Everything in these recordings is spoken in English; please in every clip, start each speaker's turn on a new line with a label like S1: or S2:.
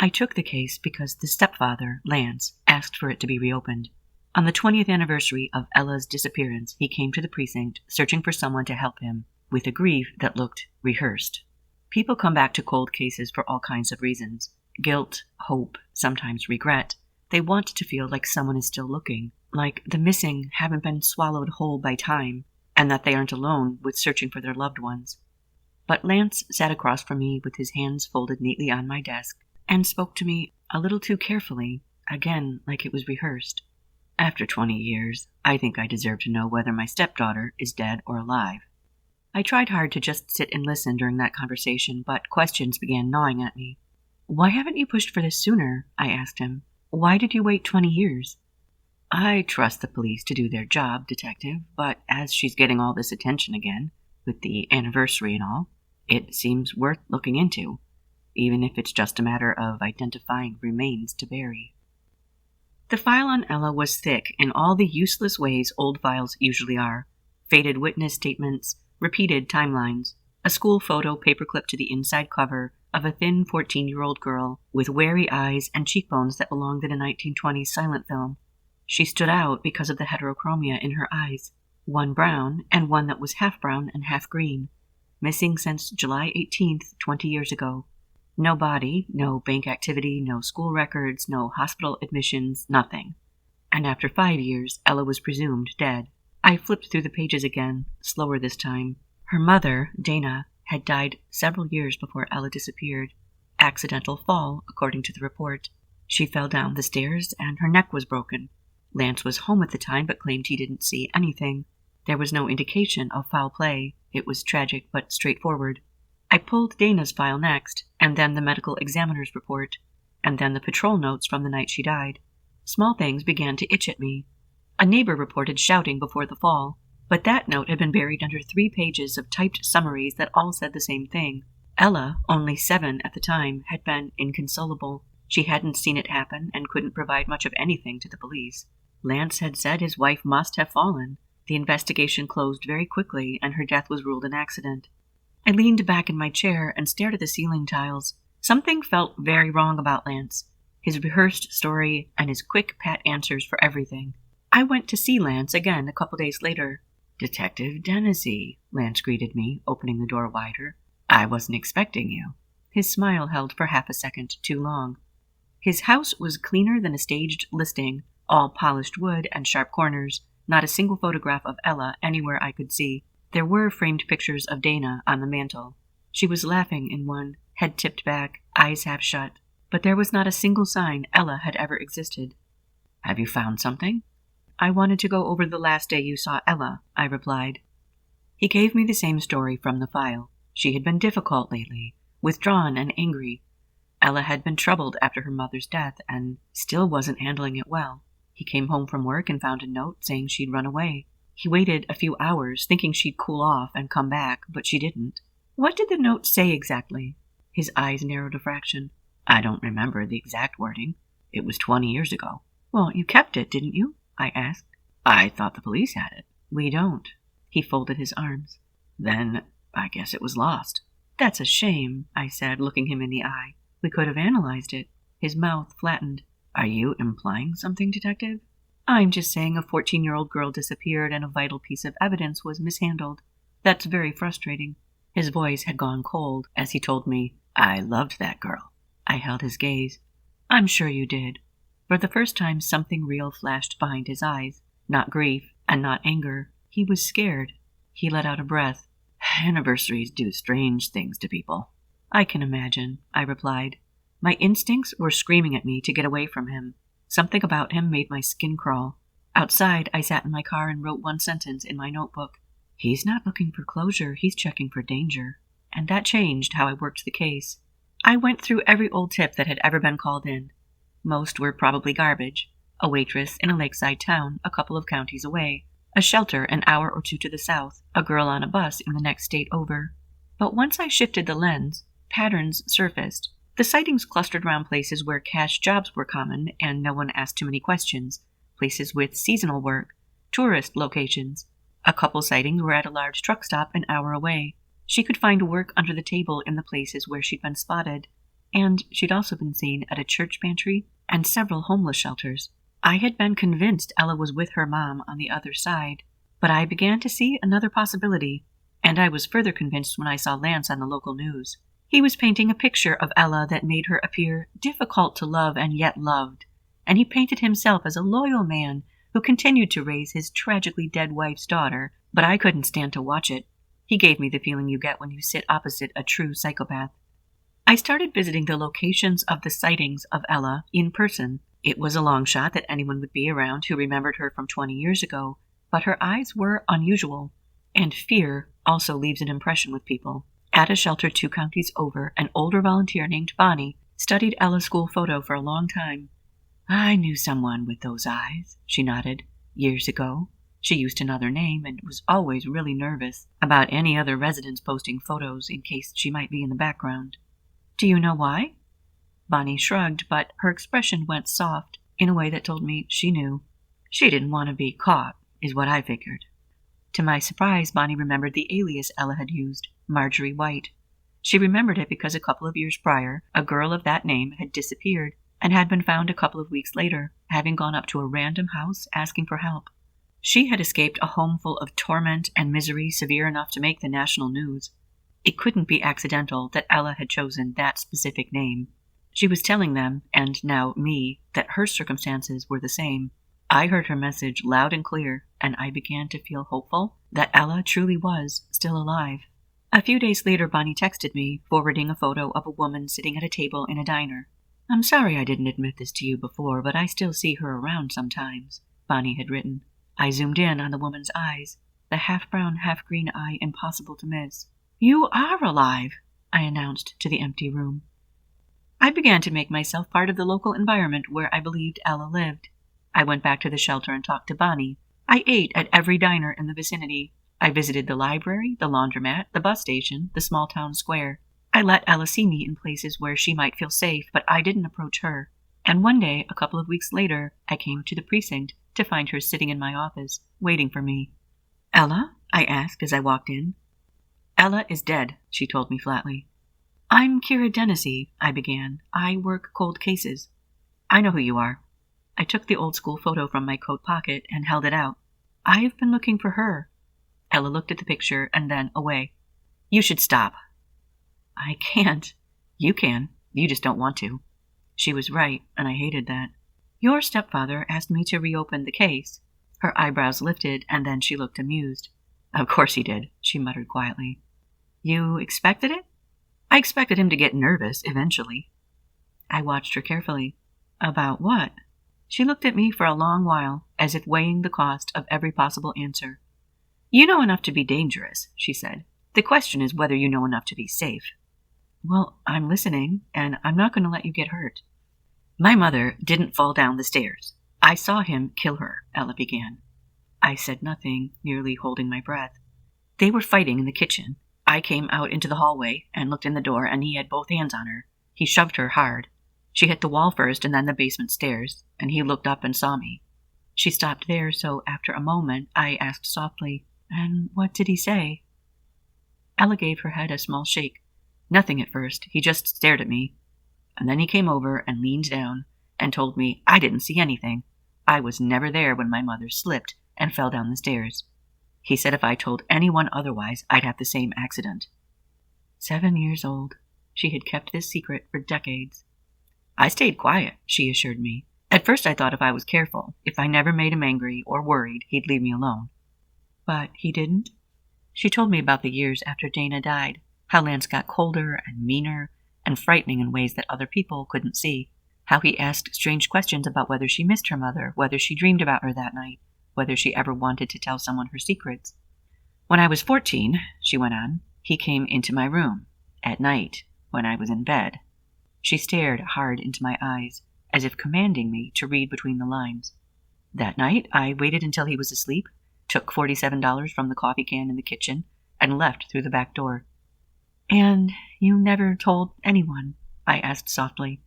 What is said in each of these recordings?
S1: I took the case because the stepfather, Lance, asked for it to be reopened. On the 20th anniversary of Ella's disappearance, he came to the precinct searching for someone to help him, with a grief that looked rehearsed. People come back to cold cases for all kinds of reasons. Guilt, hope, sometimes regret. They want to feel like someone is still looking, like the missing haven't been swallowed whole by time, and that they aren't alone with searching for their loved ones. But Lance sat across from me with his hands folded neatly on my desk, and spoke to me a little too carefully, again like it was rehearsed. After 20 years, I think I deserve to know whether my stepdaughter is dead or alive. I tried hard to just sit and listen during that conversation, but questions began gnawing at me. Why haven't you pushed for this sooner? I asked him. Why did you wait 20 years? I trust the police to do their job, Detective, but as she's getting all this attention again, with the anniversary and all, it seems worth looking into, even if it's just a matter of identifying remains to bury. The file on Ella was thick in all the useless ways old files usually are. Faded witness statements, repeated timelines, a school photo paperclipped to the inside cover of a thin 14-year-old girl with wary eyes and cheekbones that belonged in a 1920s silent film. She stood out because of the heterochromia in her eyes, one brown and one that was half brown and half green, missing since July 18th, 20 years ago. No body, no bank activity, no school records, no hospital admissions, nothing. And after 5 years, Ella was presumed dead. I flipped through the pages again, slower this time. Her mother, Dana, had died several years before Ella disappeared. Accidental fall, according to the report. She fell down the stairs and her neck was broken. Lance was home at the time but claimed he didn't see anything. There was no indication of foul play. It was tragic but straightforward. I pulled Dana's file next, and then the medical examiner's report, and then the patrol notes from the night she died. Small things began to itch at me. A neighbor reported shouting before the fall, but that note had been buried under 3 pages of typed summaries that all said the same thing. Ella, only 7 at the time, had been inconsolable. She hadn't seen it happen and couldn't provide much of anything to the police. Lance had said his wife must have fallen. The investigation closed very quickly, and her death was ruled an accident. I leaned back in my chair and stared at the ceiling tiles. Something felt very wrong about Lance, his rehearsed story, and his quick, pat answers for everything. I went to see Lance again a couple days later. "Detective Dennisy," Lance greeted me, opening the door wider. "I wasn't expecting you." His smile held for half a second too long. His house was cleaner than a staged listing, all polished wood and sharp corners, not a single photograph of Ella anywhere I could see. There were framed pictures of Dana on the mantel. She was laughing in one, head tipped back, eyes half shut, but there was not a single sign Ella had ever existed. "Have you found something?" "I wanted to go over the last day you saw Ella," I replied. He gave me the same story from the file. She had been difficult lately, withdrawn and angry. Ella had been troubled after her mother's death and still wasn't handling it well. He came home from work and found a note saying she'd run away. He waited a few hours, thinking she'd cool off and come back, but she didn't. "What did the note say exactly?" His eyes narrowed a fraction. "I don't remember the exact wording. It was 20 years ago." "Well, you kept it, didn't you?" I asked. "I thought the police had it." "We don't." He folded his arms. "Then I guess it was lost." "That's a shame," I said, looking him in the eye. "We could have analyzed it." His mouth flattened. "Are you implying something, Detective?" "I'm just saying a 14-year-old girl disappeared and a vital piece of evidence was mishandled. That's very frustrating." His voice had gone cold as he told me, "I loved that girl." I held his gaze. "I'm sure you did." For the first time, something real flashed behind his eyes. Not grief and not anger. He was scared. He let out a breath. "Anniversaries do strange things to people." "I can imagine," I replied. My instincts were screaming at me to get away from him. Something about him made my skin crawl. Outside, I sat in my car and wrote one sentence in my notebook. "He's not looking for closure, he's checking for danger." And that changed how I worked the case. I went through every old tip that had ever been called in. Most were probably garbage. A waitress in a lakeside town a couple of counties away. A shelter an hour or 2 to the south. A girl on a bus in the next state over. But once I shifted the lens, patterns surfaced. The sightings clustered around places where cash jobs were common and no one asked too many questions, places with seasonal work, tourist locations. A couple sightings were at a large truck stop an hour away. She could find work under the table in the places where she'd been spotted. and she'd also been seen at a church pantry and several homeless shelters. I had been convinced Ella was with her mom on the other side, but I began to see another possibility, and I was further convinced when I saw Lance on the local news. He was painting a picture of Ella that made her appear difficult to love and yet loved, and he painted himself as a loyal man who continued to raise his tragically dead wife's daughter, but I couldn't stand to watch it. He gave me the feeling you get when you sit opposite a true psychopath. I started visiting the locations of the sightings of Ella in person. It was a long shot that anyone would be around who remembered her from 20 years ago, but her eyes were unusual, and fear also leaves an impression with people. At a shelter 2 counties over, an older volunteer named Bonnie studied Ella's school photo for a long time. I knew someone with those eyes, she nodded. Years ago. She used another name and was always really nervous about any other residents posting photos in case she might be in the background. Do you know why? Bonnie shrugged, but her expression went soft in a way that told me she knew. She didn't want to be caught, is what I figured. To my surprise, Bonnie remembered the alias Ella had used, Marjorie White. She remembered it because a couple of years prior, a girl of that name had disappeared and had been found a couple of weeks later, having gone up to a random house asking for help. She had escaped a home full of torment and misery severe enough to make the national news. It couldn't be accidental that Ella had chosen that specific name. She was telling them, and now me, that her circumstances were the same. I heard her message loud and clear, and I began to feel hopeful that Ella truly was still alive. A few days later, Bonnie texted me, forwarding a photo of a woman sitting at a table in a diner. I'm sorry I didn't admit this to you before, but I still see her around sometimes, Bonnie had written. I zoomed in on the woman's eyes, the half-brown, half-green eye impossible to miss. You are alive, I announced to the empty room. I began to make myself part of the local environment where I believed Ella lived. I went back to the shelter and talked to Bonnie. I ate at every diner in the vicinity. I visited the library, the laundromat, the bus station, the small town square. I let Ella see me in places where she might feel safe, but I didn't approach her. And one day, a couple of weeks later, I came to the precinct to find her sitting in my office, waiting for me. Ella? I asked as I walked in. Ella is dead, she told me flatly. I'm Kira Dennisy, I began. I work cold cases. I know who you are. I took the old school photo from my coat pocket and held it out. I've been looking for her. Ella looked at the picture and then away. You should stop. I can't. You can. You just don't want to. She was right, and I hated that. Your stepfather asked me to reopen the case. Her eyebrows lifted, and then she looked amused. Of course he did, she muttered quietly. You expected it? I expected him to get nervous eventually. I watched her carefully. About what? She looked at me for a long while, as if weighing the cost of every possible answer. You know enough to be dangerous, she said. The question is whether you know enough to be safe. Well, I'm listening, and I'm not going to let you get hurt. My mother didn't fall down the stairs. I saw him kill her, Ella began. I said nothing, merely holding my breath. They were fighting in the kitchen. I came out into the hallway and looked in the door, and he had both hands on her. He shoved her hard. She hit the wall first and then the basement stairs, and he looked up and saw me. She stopped there, so after a moment I asked softly, And what did he say? Ella gave her head a small shake. Nothing at first. He just stared at me. And then he came over and leaned down and told me I didn't see anything. I was never there when my mother slipped and fell down the stairs. He said if I told anyone otherwise, I'd have the same accident. 7 years old. She had kept this secret for decades. I stayed quiet, she assured me. At first I thought if I was careful, if I never made him angry or worried, he'd leave me alone. But he didn't. She told me about the years after Dana died, how Lance got colder and meaner and frightening in ways that other people couldn't see, how he asked strange questions about whether she missed her mother, whether she dreamed about her that night, whether she ever wanted to tell someone her secrets. When I was 14, she went on, he came into my room, at night, when I was in bed. She stared hard into my eyes, as if commanding me to read between the lines. That night, I waited until he was asleep, took $47 from the coffee can in the kitchen, and left through the back door. And you never told anyone? I asked softly.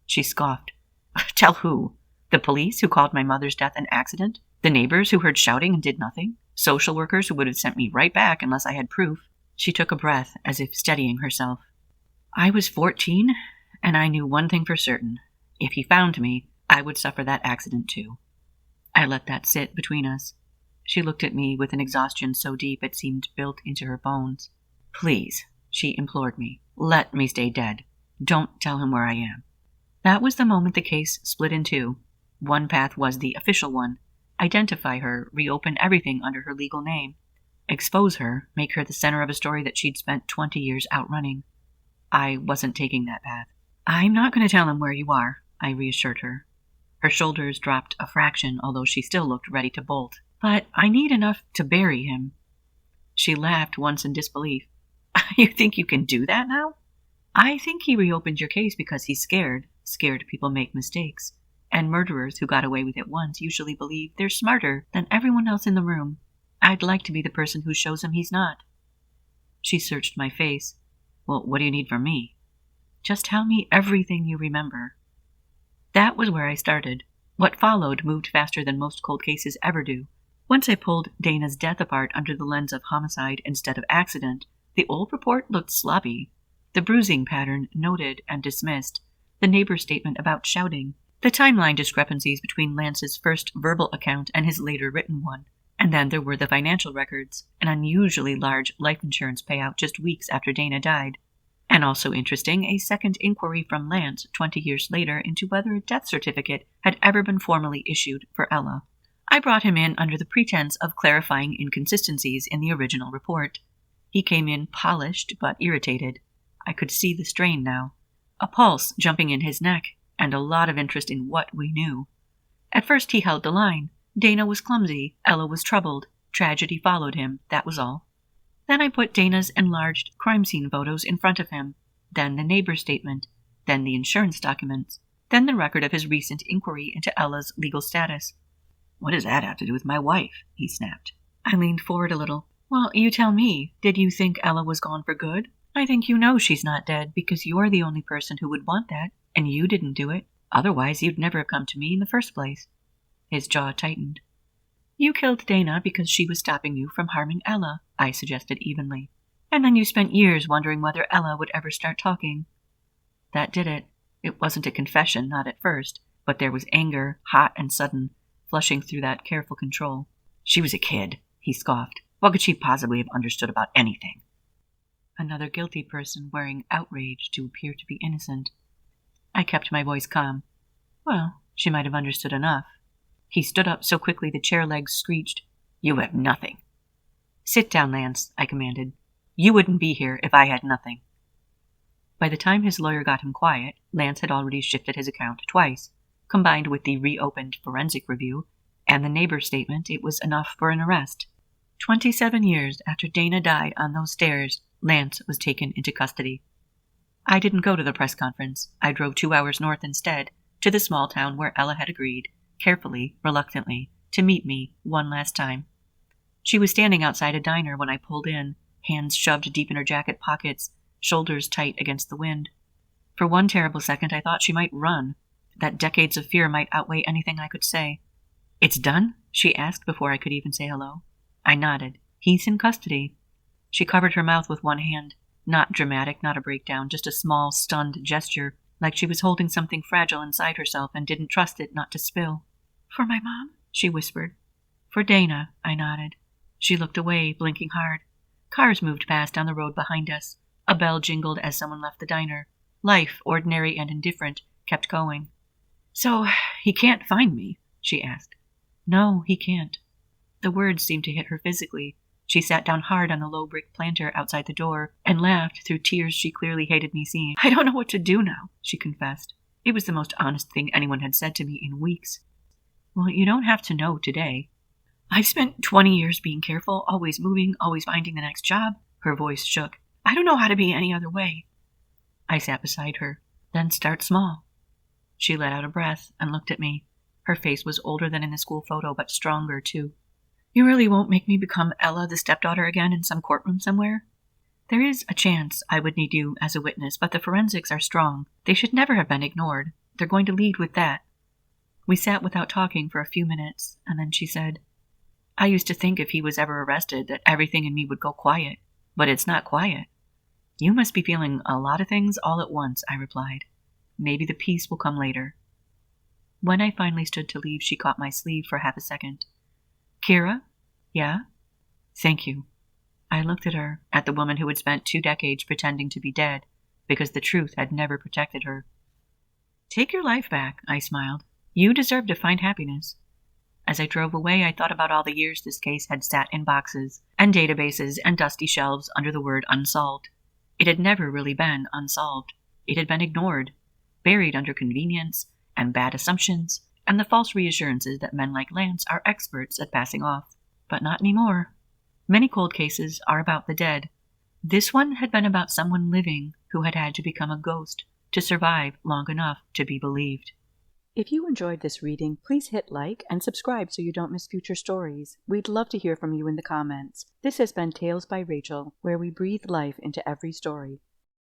S1: She scoffed. Tell who? The police who called my mother's death an accident? The neighbors who heard shouting and did nothing? Social workers who would have sent me right back unless I had proof? She took a breath, as if steadying herself. I was 14, and I knew one thing for certain. If he found me, I would suffer that accident too. I let that sit between us. She looked at me with an exhaustion so deep it seemed built into her bones. Please, she implored me, let me stay dead. Don't tell him where I am. That was the moment the case split in two. One path was the official one. Identify her, reopen everything under her legal name. Expose her, make her the center of a story that she'd spent 20 years outrunning. I wasn't taking that path. I'm not going to tell him where you are, I reassured her. Her shoulders dropped a fraction, although she still looked ready to bolt. But I need enough to bury him. She laughed once in disbelief. You think you can do that now? I think he reopened your case because he's scared. Scared people make mistakes. And murderers who got away with it once usually believe they're smarter than everyone else in the room. I'd like to be the person who shows him he's not. She searched my face. Well, what do you need from me? Just tell me everything you remember. That was where I started. What followed moved faster than most cold cases ever do. Once I pulled Dana's death apart under the lens of homicide instead of accident, the old report looked sloppy. The bruising pattern noted and dismissed, the neighbor's statement about shouting, the timeline discrepancies between Lance's first verbal account and his later written one. And then there were the financial records, an unusually large life insurance payout just weeks after Dana died. And also interesting, a second inquiry from Lance 20 years later into whether a death certificate had ever been formally issued for Ella. I brought him in under the pretense of clarifying inconsistencies in the original report. He came in polished but irritated. I could see the strain now. A pulse jumping in his neck, and a lot of interest in what we knew. At first he held the line. Dana was clumsy, Ella was troubled. Tragedy followed him, that was all. Then I put Dana's enlarged crime scene photos in front of him, then the neighbor's statement, then the insurance documents, then the record of his recent inquiry into Ella's legal status. What does that have to do with my wife? He snapped. I leaned forward a little. Well, you tell me, did you think Ella was gone for good? I think you know she's not dead because you're the only person who would want that, and you didn't do it. Otherwise, you'd never have come to me in the first place. His jaw tightened. You killed Dana because she was stopping you from harming Ella, I suggested evenly. And then you spent years wondering whether Ella would ever start talking. That did it. It wasn't a confession, not at first, but there was anger, hot and sudden, flushing through that careful control. She was a kid, he scoffed. What could she possibly have understood about anything? Another guilty person wearing outrage to appear to be innocent. I kept my voice calm. Well, she might have understood enough. He stood up so quickly the chair legs screeched. You have nothing. Sit down, Lance, I commanded. You wouldn't be here if I had nothing. By the time his lawyer got him quiet, Lance had already shifted his account twice. Combined with the reopened forensic review and the neighbor's statement, it was enough for an arrest. 27 years after Dana died on those stairs, Lance was taken into custody. I didn't go to the press conference. I drove 2 hours north instead, to the small town where Ella had agreed, carefully, reluctantly, to meet me one last time. She was standing outside a diner when I pulled in, hands shoved deep in her jacket pockets, shoulders tight against the wind. For one terrible second I thought she might run, that decades of fear might outweigh anything I could say. It's done? She asked before I could even say hello. I nodded. He's in custody. She covered her mouth with one hand. Not dramatic, not a breakdown, just a small, stunned gesture, like she was holding something fragile inside herself and didn't trust it not to spill. For my mom? She whispered. For Dana, I nodded. She looked away, blinking hard. Cars moved past down the road behind us. A bell jingled as someone left the diner. Life, ordinary and indifferent, kept going. So, he can't find me? She asked. No, he can't. The words seemed to hit her physically. She sat down hard on the low brick planter outside the door and laughed through tears she clearly hated me seeing. I don't know what to do now, she confessed. It was the most honest thing anyone had said to me in weeks. Well, you don't have to know today. I've spent 20 years being careful, always moving, always finding the next job. Her voice shook. I don't know how to be any other way. I sat beside her. Then start small. She let out a breath and looked at me. Her face was older than in the school photo, but stronger, too. You really won't make me become Ella, the stepdaughter, again in some courtroom somewhere? There is a chance I would need you as a witness, but the forensics are strong. They should never have been ignored. They're going to lead with that. We sat without talking for a few minutes, and then she said, I used to think if he was ever arrested that everything in me would go quiet, but it's not quiet. You must be feeling a lot of things all at once, I replied. maybe the peace will come later. When I finally stood to leave, she caught my sleeve for half a second. Kira? Yeah? Thank you. I looked at her, at the woman who had spent 2 decades pretending to be dead, because the truth had never protected her. Take your life back, I smiled. You deserve to find happiness. As I drove away, I thought about all the years this case had sat in boxes and databases and dusty shelves under the word unsolved. It had never really been unsolved. It had been ignored, buried under convenience and bad assumptions and the false reassurances that men like Lance are experts at passing off. But not anymore. Many cold cases are about the dead. This one had been about someone living who had had to become a ghost to survive long enough to be believed. If you enjoyed this reading, please hit like and subscribe so you don't miss future stories. We'd love to hear from you in the comments. This has been Tales by Rachel, where we breathe life into every story.